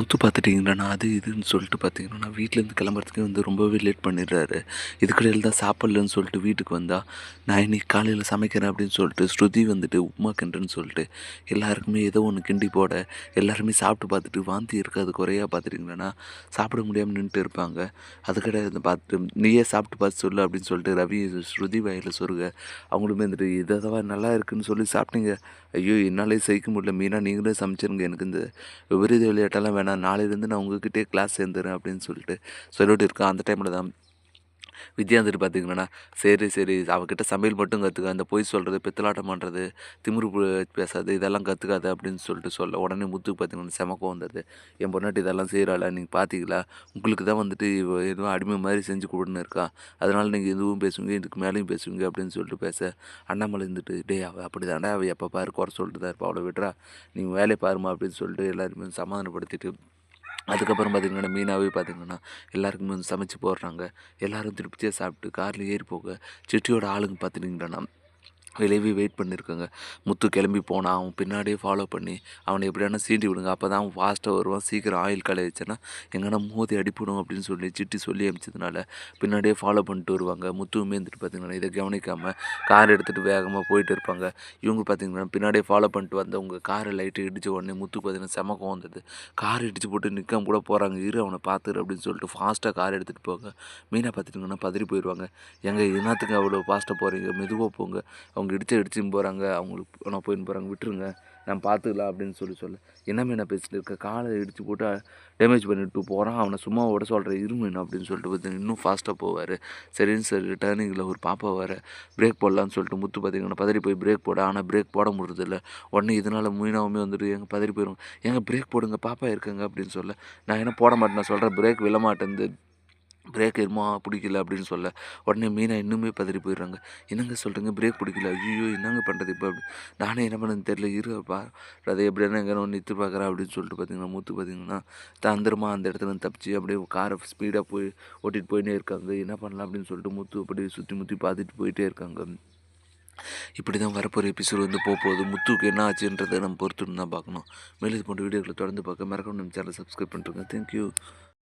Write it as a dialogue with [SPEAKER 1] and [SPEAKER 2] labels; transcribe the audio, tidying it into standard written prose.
[SPEAKER 1] முத்து பார்த்துட்டிங்கன்னா, அது இதுன்னு சொல்லிட்டு பார்த்தீங்கன்னா, வீட்லேருந்து கிளம்புறதுக்கே ரொம்பவே லேட் பண்ணிடுறாரு. இதுக்கிடையில தான் சாப்பிடலன்னு சொல்லிட்டு வீட்டுக்கு வந்தா, நான் இன்னைக்கு காலையில சமைக்கிறேன் அப்படின்னு சொல்லிட்டு, ஸ்ருதி உப்புமா கிண்டுறேன்னு சொல்லிட்டு, எல்லாருக்குமே ஏதோ ஒண்ணு கிண்டி போட, எல்லாருமே சாப்பிட்டு பார்த்துட்டு வாந்தி இருக்காது குறையா பார்த்துட்டிங்கன்னா, சாப்பிட முடியாம நின்னுட்டு இருப்பாங்க. அதுக்கிடையில பார்த்துட்டு, "நீயே சாப்பிட்டு பார்த்து சொல்லு" அப்படின்னு சொல்லிட்டு ரவி ஸ்ருதி வாயில சொருக, அவங்களுமே "இதவா நல்லா இருக்குன்னு சொல்லி சாப்பிட்டீங்க. ஐயோ! என்னாலயே சகிக்க முடியல. மீனா நீங்களே சமைச்சிருங்க. எனக்கு இந்த விபரீத விளையாட்டெல்லாம் வேணாம். நாளையிலேருந்து நான் உங்ககிட்டயே கிளாஸ் சேர்ந்துறேன் அப்படின்னு சொல்லிட்டு இருக்கேன். அந்த டைமில தான் வித்யா பார்த்தீங்கன்னா, சரி, சரி அவகிட்ட சமையல் மட்டும் கத்துக்க. அந்த பொய் சொல்றது, பித்தலாட்டம் பண்றது, திமிரு பேசாத இதெல்லாம் கத்துக்காத அப்படின்னு சொல்ல, உடனே முத்துக்கு பார்த்தீங்கன்னா செம கோவம் வந்துடுது. என் பொண்டாட்டி இதெல்லாம் செய்றாளா? நீங்க பார்த்தீங்களா? உங்களுக்கு தான் இவ ஏதோ அடிமை மாரி செஞ்சு குடுன்னு இருக்கா. அதனால நீங்க இதுவும் பேசுவீங்க, இதுக்கு மேலேயும் பேசுவீங்க அப்படின்னு சொல்லிட்டு பேச, அண்ணாமலை "டேய் அவ அப்படிதான்டா அவ எப்ப பாரு குறை சொல்லிட்டு தான் இருப்பா. அவள விட்றா. நீ உன் வேலைய பாரும்மா" அப்படின்னு சொல்லிட்டு எல்லாருமே சமாதானப்படுத்திட்டு அதுக்கப்புறம் பார்த்தீங்கன்னா, மீனாவே பார்த்தீங்கன்னா, எல்லாருக்குமே சமைச்சு போடுறாங்க. எல்லாரும் திருப்தியா சாப்பிட்டு கார்ல ஏறி போக, சிட்டியோட ஆளுங்க பார்த்துட்டீங்கன்னா, வெளியவே வெயிட் பண்ணியிருக்காங்க. முத்து கிளம்பி போனான். அவன் பின்னாடியே ஃபாலோ பண்ணி, அவன எப்படியானா சீண்டி விடுங்க. அப்பதான் அவன் ஃபாஸ்ட்டா வருவான். சீக்கிரம் ஆயில் காலி ஆயிடுச்சுன்னா, எங்கனா மோதி அடிபடும் அப்படின்னு சொல்லி சிட்டி சொல்லி அனுப்பிச்சதுனால, பின்னாடியே ஃபாலோ பண்ணிட்டு வருவாங்க. முத்துவுமே பார்த்தீங்கன்னா, இத கவனிக்காம கார் எடுத்துட்டு வேகமா போயிட்டு இருப்பாங்க. இவங்க பார்த்தீங்கன்னா, பின்னாடியே ஃபாலோ பண்ணிட்டு வந்தவங்க கார லைட்டா இடிச்ச உடனே முத்துக்கு பார்த்தீங்கன்னா, செம கோவம் வந்தது. கார் இடிச்சு போட்டு நிக்காம கூட போறாங்க. "இரு அவன பார்த்துரு" அப்படின்னு சொல்லிட்டு ஃபாஸ்ட்டா கார் எடுத்துட்டு போக, மீனா பார்த்துட்டீங்கன்னா பதறி போயிருவாங்க. "ஏங்க என்னாத்துக்கு அவ்வளோ ஃபாஸ்ட்டா போறீங்க? மெதுவா போங்க. அவங்க இடிச்சுன்னு போகிறாங்க. அவங்களுக்கு நான் போயின்னு போகிறாங்க விட்டுருங்க. நான் பார்த்துக்கலாம் அப்படின்னு சொல்ல, என்ன மீனா பேசிட்டு இருக்க? காலை இடிச்சு போட்டு டேமேஜ் பண்ணிட்டு போகிறான். அவனை சும்மா விட சொல்கிறேன் இரு மீனா அப்படின்னு சொல்லிட்டு பார்த்தீங்கன்னா இன்னும் ஃபாஸ்ட்டாக போவார். சரின்னு சரி டர்னிங்கில் ஒரு பாப்பா வேறு பிரேக் போடலான்னு சொல்லிட்டு முத்து பார்த்தீங்கன்னா பதறி போய் பிரேக் போட ஆனால் பிரேக் போட முடியறதில்ல. உடனே இதனால மீனாவுமே எங்க பதறி போயிடும். ஏங்க பிரேக் போடுங்க பாப்பா இருக்காங்க அப்படின்னு சொல்ல, நான் என்ன போட மாட்டேன் நான் சொல்கிறேன் பிரேக் விழ மாட்டேன்து. பிரேக் என்னமோ பிடிக்கல அப்படின்னு சொல்ல, உடனே மீனா இன்னுமே பதறி போயிடுறாங்க. "என்னங்க சொல்றீங்க? பிரேக் பிடிக்கல. ஐய்யயோ! என்னங்க பண்றது இப்ப?" அப்படி. நானே என்ன பண்ணேன்னு தெரியல. இரு அத எப்படியாவது எங்கேனா நிறுத்தி பார்க்குறேன் அப்படின்னு சொல்லிட்டு பார்த்தீங்கன்னா, முத்து பார்த்தீங்கன்னா, தந்திரமா அந்த இடத்துலருந்து தப்பிச்சு அப்படியே கார ஸ்பீடா போய் ஓட்டிட்டு போயின்னே இருக்காங்க. என்ன பண்ணலாம் அப்படின்னு சொல்லிட்டு முத்து அப்படியே சுத்தி முத்தி பார்த்துட்டு போயிட்டே இருக்காங்க. இப்படி தான் வரப்போற எபிசோட் போப்போகுது. முத்துவுக்கு என்ன ஆச்சுன்றத நம்ம பொறுத்திருந்து தான் பார்க்கணும். மேலும் இது போன்ற வீடியோக்கள தொடர்ந்து பார்க்க மறக்காம நம்ம சேனல சப்ஸ்கிரைப் பண்ணிருங்க. Thank you.